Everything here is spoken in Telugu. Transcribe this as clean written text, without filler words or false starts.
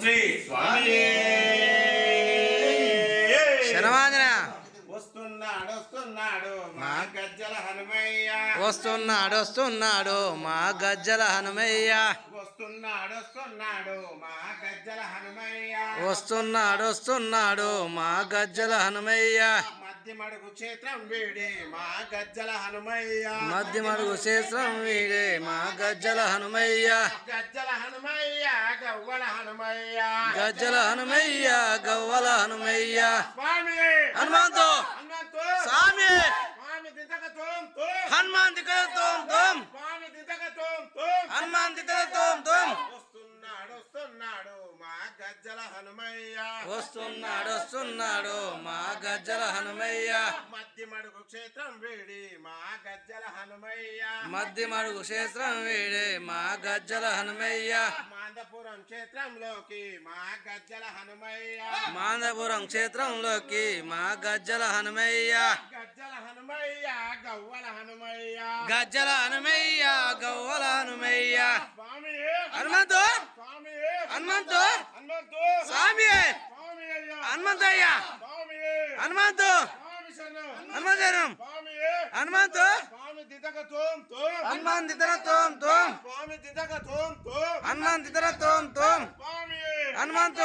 శ్రీ స్వామి శనవాంజన వస్తున్నాడు మా గజ్జల హనుమయ్య వస్తున్నాడు మా గజ్జల హనుమయ్య వస్తున్నాడు మా గజ్జల హనుమయ్య వస్తున్నాడు మా గజ్జల హనుమయ్య మధ్యమడుగు క్షేత్రం వీడి మా గజ్జల హనుమయ్య మధ్యమడుగు క్షేత్రం వీడే మా గజ్జల హనుమయ్య గజ్జల హనుమయ్య గవ్వల హనుమయ్య గజ్జల హనుమయ్య గవ్వల హనుమయ్య స్వామి హనుమంతు స్వామి స్వామి దిద్దక తోం తోం హనుమాన్ దిక్కల తోం తోం స్వామి దిద్దక తోం తోం హనుమాన్ దిక్కల తోం తోం వస్తున్నాడు మా గజ్జల హనుమయ్య వస్తున్నాడు మా గజ్జల హనుమయ్య మధ్యమడుగు క్షేత్రం వీడి మా గజ్జల హనుమయ్య మధ్యమడుగు క్షేత్రం వీడే మా గజ్జల హనుమయ్య మాందపురం క్షేత్రంలోకి మా గజ్జల హనుమయ్య మాందపురం క్షేత్రంలోకి మా గజ్జల హనుమయ్య గజ్జల హనుమయ్య గవ్వల హనుమయ్య గజ్జల హనుమయ్య గవ్వల హనుమయ్య స్వామి హనుమంతు స్వామి హనుమంతు హనుమంతు స్వామి స్వామి అయ్యా హనుమంతయ్య స్వామి హనుమంతు స్వామి శరణం హనుమంతరం స్వామి హనుమంతు స్వామి దిద్దక తోం తోం హనుమాన్ దిద్దర తోం తోం స్వామి దిద్దక తోం తోం హనుమాన్ దిద్దర తోం తోం స్వామి హనుమంతు